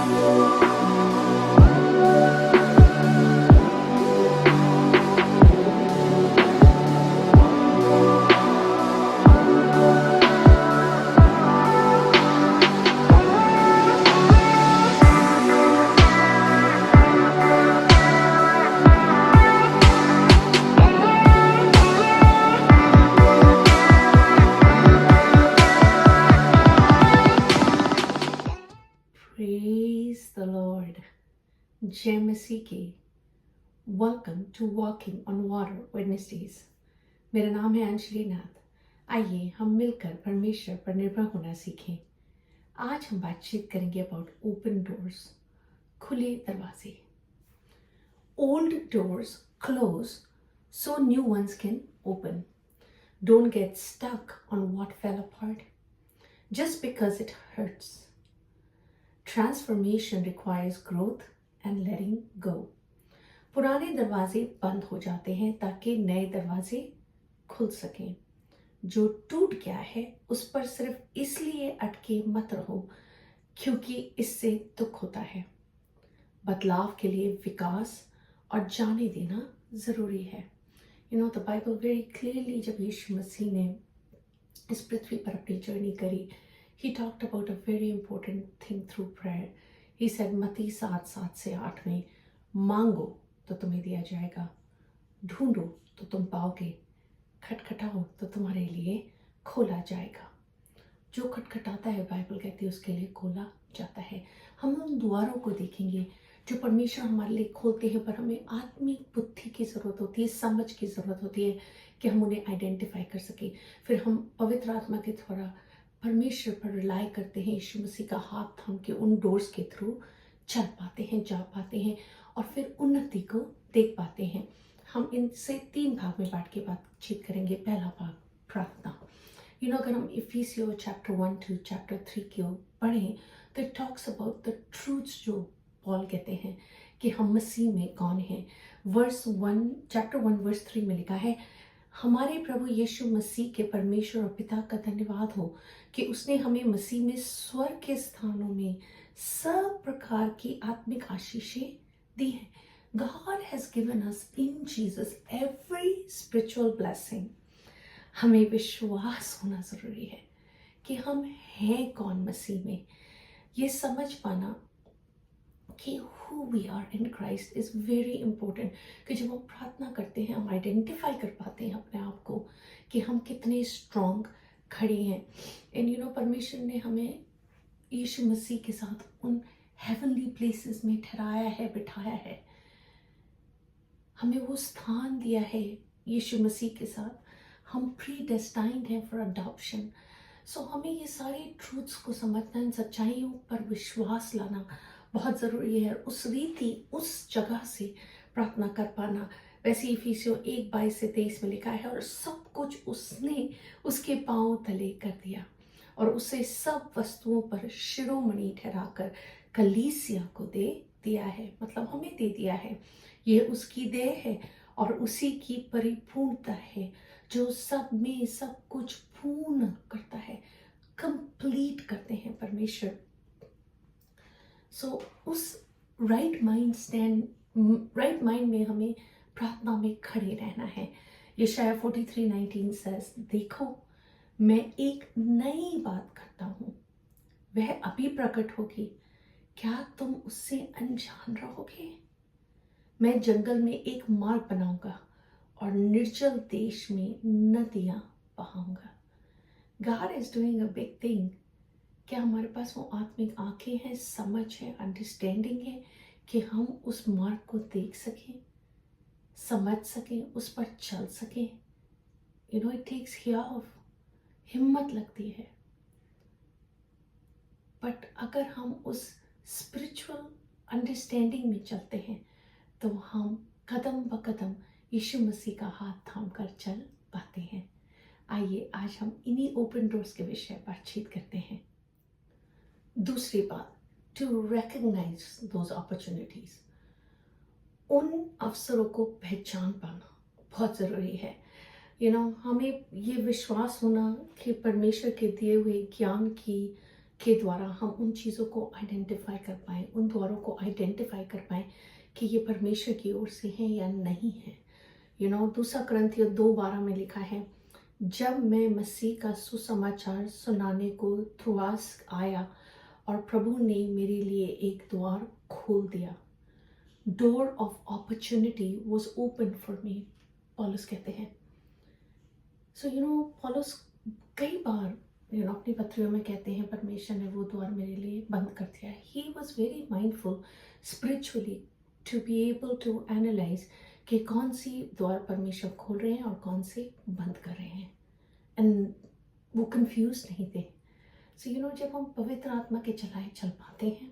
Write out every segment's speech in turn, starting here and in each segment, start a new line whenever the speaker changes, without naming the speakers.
Praise the Lord. जय मसीह की। Welcome to walking on water Wednesdays. मेरा नाम है अंजलि नाथ। आइए हम मिलकर परमेश्वर पर निर्भर होना सीखें। आज हम बातचीत करेंगे अबाउट ओपन डोर्स, खुले दरवाजे। Old doors close so new ones can open. Don't get stuck on what fell apart just because it hurts. Transformation requires growth and letting go. पुराने दरवाजे बंद हो जाते हैं ताकि नए दरवाजे खुल सकें। जो टूट गया है उस पर सिर्फ इसलिए अटके मत रहो क्योंकि इससे दुख होता है। बदलाव के लिए विकास और जाने देना जरूरी है। द बाइबल वेरी क्लियरली, जब यीशु मसीह ने इस पृथ्वी पर अपनी जर्नी करी, he talked about a very important thing through prayer. He said मत्ती 7:7-8 में, मांगो तो तुम्हें दिया जाएगा, ढूंढो तो तुम पाओगे, खटखटाओ तो तुम्हारे लिए खोला जाएगा। जो खटखटाता है, बाइबल कहती है, उसके लिए खोला जाता है। हम उन द्वारों को देखेंगे जो परमेश्वर हमारे लिए खोलते हैं, पर हमें आत्मिक बुद्धि की ज़रूरत होती है, समझ की ज़रूरत होती है कि हम उन्हें आइडेंटिफाई कर सकें। फिर हम पवित्र आत्मा के द्वारा परमेश्वर पर रिलाई करते हैं, यीशु मसीह का हाथ थाम के उन डोर्स के थ्रू चल पाते हैं, जा पाते हैं और फिर उन्नति को देख पाते हैं। हम इनसे 3 भाग में बांट के बातचीत करेंगे। पहला भाग प्रार्थना। अगर हम इफिसियों चैप्टर 1 to चैप्टर 3 की ओर पढ़ें तो it talks about the truths जो पॉल कहते हैं कि हम मसीह में कौन हैं। चैप्टर 1 वर्स 3 में लिखा है, हमारे प्रभु यीशु मसीह के परमेश्वर और पिता का धन्यवाद हो कि उसने हमें मसीह में स्वर्ग के स्थानों में सब प्रकार की आत्मिक आशीषें दी हैं। God has given us in Jesus every spiritual blessing. हमें विश्वास होना जरूरी है कि हम हैं कौन मसीह में। ये समझ पाना कि who we are in Christ is very important. कि जब हम प्रार्थना करते हैं, हम आइडेंटिफाई कर पाते हैं अपने आप को कि हम कितने स्ट्रॉन्ग खड़े हैं। एंड परमेश्वर ने हमें यीशु मसीह के साथ उन हेवनली प्लेसेस में ठहराया है, बिठाया है। हमें वो स्थान दिया है यीशु मसीह के साथ। हम प्री डेस्टाइन्ड हैं फॉर अडॉप्शन। सो हमें ये सारे ट्रूथ्स को समझना, इन सच्चाइयों पर विश्वास लाना बहुत ज़रूरी है। उस रीति, उस जगह से प्रार्थना कर पाना। वैसे इफिसियों 1:22-23 में लिखा है, और सब कुछ उसने उसके पांव तले कर दिया और उसे सब वस्तुओं पर शिरोमणि ठहराकर कलीसिया को दे दिया है। मतलब हमें दे दिया है। ये उसकी देह है और उसी की परिपूर्णता है जो सब में सब कुछ पूर्ण करता है, कंप्लीट करते हैं परमेश्वर। सो उस राइट माइंड में हमें प्रार्थना में खड़े रहना है। यशायाह 43:19 says, देखो मैं एक नई बात करता हूँ, वह अभी प्रकट होगी, क्या तुम उससे अनजान रहोगे? मैं जंगल में एक मार्ग बनाऊंगा और निर्जल देश में नदियां बहाऊंगा। God is doing a big thing. क्या हमारे पास वो आत्मिक आंखें हैं, समझ है, अंडरस्टैंडिंग है कि हम उस मार्ग को देख सकें, समझ सकें, उस पर चल सकें? इट टेक्स हिम्मत लगती है। बट अगर हम उस स्पिरिचुअल अंडरस्टैंडिंग में चलते हैं तो हम कदम ब कदम यीशु मसीह का हाथ थाम कर चल पाते हैं। आइए आज हम इन्हीं ओपन डोर्स के विषय बातचीत करते हैं। दूसरी बात, टू रिकॉग्नाइज दोज अपॉर्चुनिटीज। उन अवसरों को पहचान पाना बहुत ज़रूरी है। हमें ये विश्वास होना कि परमेश्वर के दिए हुए ज्ञान के द्वारा हम उन चीज़ों को आइडेंटिफाई कर पाएँ, उन द्वारों को आइडेंटिफाई कर पाएं कि ये परमेश्वर की ओर से हैं या नहीं है। दूसरा कुरिन्थियों 2:12 में लिखा है, जब मैं मसीह का सुसमाचार सुनाने को थ्रुआस आया और प्रभु ने मेरे लिए एक द्वार खोल दिया। Door of opportunity was open for me, Paulus कहते हैं। सो पॉलस कई बार अपनी पत्रियों में कहते हैं परमेश्वर ने वो द्वार मेरे लिए बंद कर दिया है। He was very mindful spiritually to be able to analyse कि कौन सी द्वार परमेश्वर खोल रहे हैं और कौन से बंद कर रहे हैं, एंड वो कंफ्यूज नहीं थे। सो जब हम पवित्र आत्मा के चलाए चल पाते हैं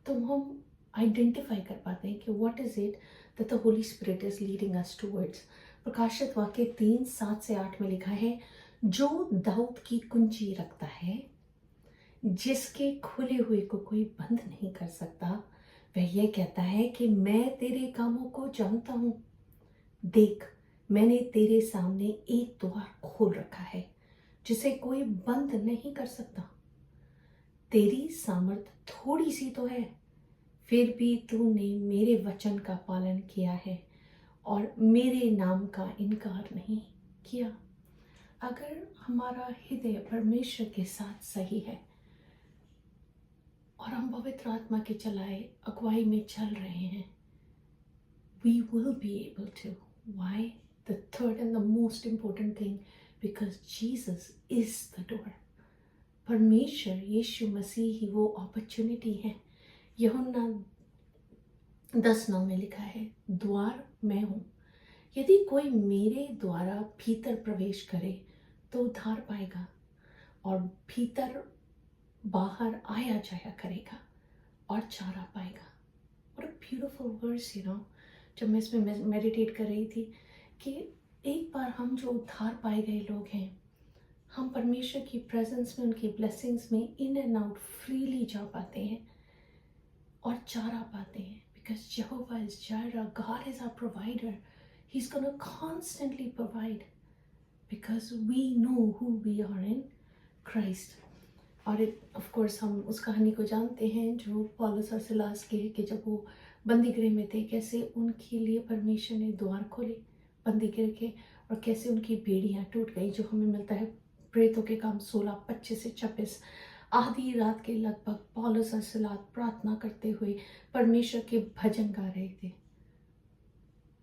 तो हम आइडेंटिफाई कर पाते हैं कि what is it that the Holi spirit is leading us towards. प्रकाशित वाक्य 3:7-8 में लिखा है, जो दाऊद की कुंजी रखता है, जिसके खुले हुए को कोई बंद नहीं कर सकता, वह यह कहता है कि मैं तेरे कामों को जानता हूं। देख, मैंने तेरे सामने एक द्वार खोल रखा है जिसे कोई बंद नहीं कर सकता। तेरी सामर्थ थोड़ी सी तो है, फिर भी तूने मेरे वचन का पालन किया है और मेरे नाम का इनकार नहीं किया। अगर हमारा हृदय परमेश्वर के साथ सही है और हम पवित्र आत्मा के चलाए अगुवाई में चल रहे हैं, we will be able to. Why? The third and the most important thing, because Jesus is the door. परमेश्वर यीशु मसीह ही वो अपॉर्चुनिटी है। यूहन्ना 10:9 में लिखा है, द्वार मैं हूँ, यदि कोई मेरे द्वारा भीतर प्रवेश करे तो उद्धार पाएगा और भीतर बाहर आया जाया करेगा और चारा पाएगा। और ब्यूटीफुल वर्स जब मैं इसमें मेडिटेट कर रही थी कि एक बार हम जो उद्धार पाए गए लोग हैं, हम परमेश्वर की प्रेजेंस में, उनकी ब्लेसिंग्स में इन एंड आउट फ्रीली जा पाते हैं और चारा पाते हैं। Because Jehovah is Jireh, God is our provider, he is gonna constantly provide because we know who we are in Christ. और ऑफ कोर्स हम उस कहानी को जानते हैं जो पौलुस और सिलास की है कि जब वो बंदी गृह में थे, कैसे उनके लिए परमेश्वर ने द्वार खोले बंदी गृह के, और कैसे उनकी बेड़ियां टूट गई, जो हमें मिलता है प्रेतों के काम 16:25-26। आधी रात के लगभग पौलुस और सिलास प्रार्थना करते हुए परमेश्वर के भजन गा रहे थे।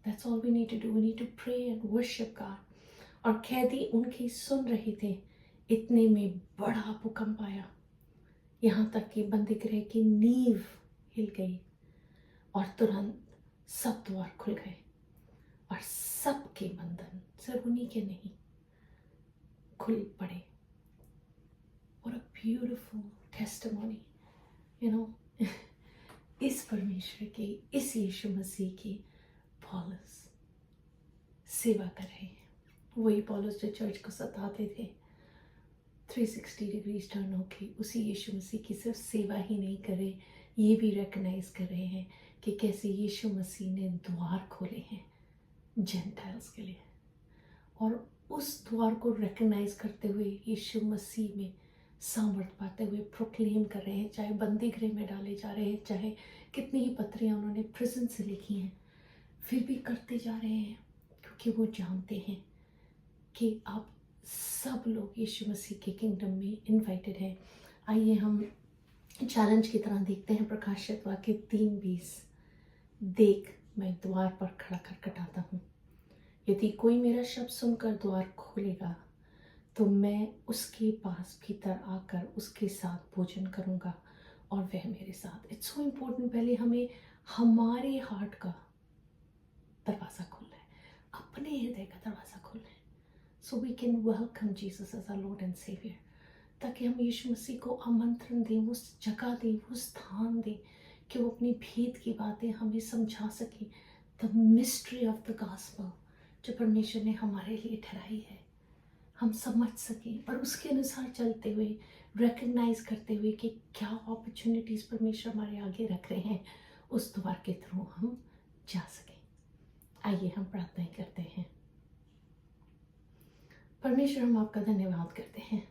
That's all we need to do. We need to pray and worship God. और कैदी उनकी सुन रहे थे। इतने में बड़ा भूकंप आया, यहाँ तक कि बंदी गृह की नींव हिल गई और तुरंत सब द्वार खुल गए और सबके बंधन, सिर्फ उन्हीं के नहीं, खुल पड़े। What a beautiful testimony, इस परमेश्वर की, इस यीशु मसीह की पौलुस सेवा कर रहे हैं। वही पौलुस जो चर्च को सताते थे, 360 डिग्रीज टर्न होके उसी यीशु मसीह की सिर्फ सेवा ही नहीं कर रहे, ये भी रिकग्नाइज कर रहे हैं कि कैसे यीशु मसीह ने द्वार खोले हैं जेंटाइल्स के लिए। और उस द्वार को रिकग्नाइज करते हुए यीशु मसीह में सामर्थ पाते हुए प्रोक्लेम कर रहे हैं, चाहे बंदी गृह में डाले जा रहे हैं, चाहे कितनी ही पत्रियां उन्होंने प्रिजन से लिखी हैं, फिर भी करते जा रहे हैं, क्योंकि वो जानते हैं कि आप सब लोग यीशु मसीह के किंगडम में इनवाइटेड हैं। आइए हम चैलेंज की तरह देखते हैं प्रकाशित वाक्य 3:20। देख, मैं द्वार पर खड़ा कर खटखटाता हूँ, यदि कोई मेरा शब्द सुनकर द्वार खोलेगा तो मैं उसके पास भीतर आकर उसके साथ भोजन करूँगा और वह मेरे साथ। इट्स सो इम्पोर्टेंट, पहले हमें हमारे हार्ट का दरवाज़ा खोलना है, अपने हृदय का दरवाज़ा खोलना है, so we can welcome Jesus as our Lord and saviour, ताकि हम यीशु मसीह को आमंत्रण दें, वो जगह दें, वो स्थान दें कि वो अपनी भेद की बातें हमें समझा सकें। The mystery of the gospel जो परमेश्वर ने हमारे लिए ठहराई है, हम समझ सकें और उसके अनुसार चलते हुए, रिकग्नाइज करते हुए कि क्या अपॉर्चुनिटीज़ परमेश्वर हमारे आगे रख रहे हैं, उस द्वार के थ्रू हम जा सकें। आइए हम प्रार्थनाएं करते हैं। परमेश्वर, हम आपका धन्यवाद करते हैं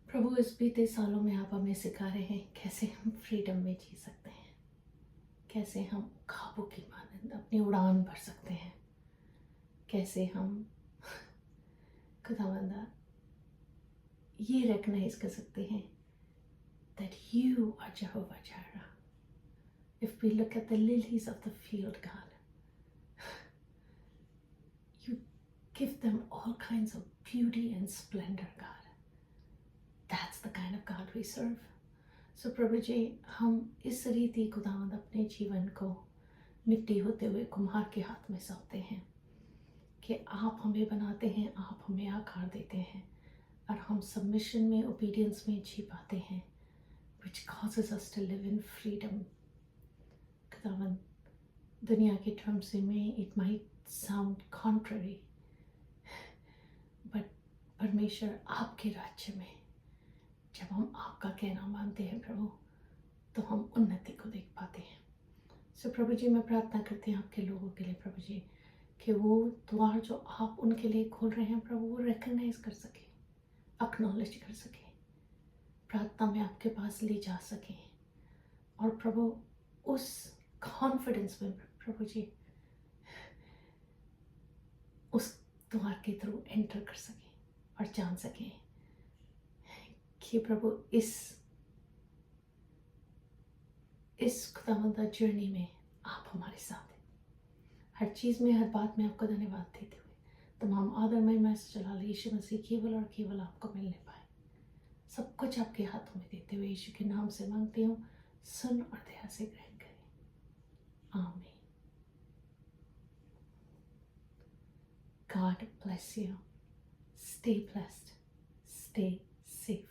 प्रभु, इस बीते सालों में आप हमें सिखा रहे हैं कैसे हम फ्रीडम में जी सकते हैं, कैसे हम ख्वाबों की मानंद अपनी उड़ान भर सकते हैं, कैसे हम खुदावंदा ये रिकग्नाइज कर सकते हैं that you are Jehovah Jireh. If we look at the lilies of the field, God, you give them all kinds of beauty and splendor, God. That's the kind of God we serve. So प्रभु जी, हम इस रीति खुदावंद अपने जीवन को मिट्टी होते हुए कुम्हार के हाथ में सौंपते हैं कि आप हमें बनाते हैं, आप हमें आकार देते हैं और हम सबमिशन में, ओबीडियंस में जी पाते हैं, which causes us to live in freedom. खुदावंद, दुनिया के टर्म्स में it might sound contrary, but परमेश्वर आपके राज्य में जब हम आपका कहना मानते हैं प्रभु, तो हम उन्नति को देख पाते हैं। सो प्रभु जी, मैं प्रार्थना करती हूँ आपके लोगों के लिए प्रभु जी, कि वो द्वार जो आप उनके लिए खोल रहे हैं प्रभु, वो रिकग्नाइज कर सके, एक्नॉलेज कर सके, प्रार्थना में आपके पास ले जा सके, और प्रभु उस कॉन्फिडेंस में प्रभु जी उस द्वार के थ्रू एंटर कर सके और जान सके कि प्रभु इस खुदावंदा जर्नी में आप हमारे साथ हैं। हर चीज़ में, हर बात में आपका धन्यवाद देते हुए तमाम आदरमय मैसेज चला यीशु मसीह केवल और केवल आपको मिलने पाए, सब कुछ आपके हाथों में देते हुए यीशु के नाम से मांगती हूँ, सुन और दया से ग्रहण करें, आमीन। God bless you. Stay blessed. Stay safe.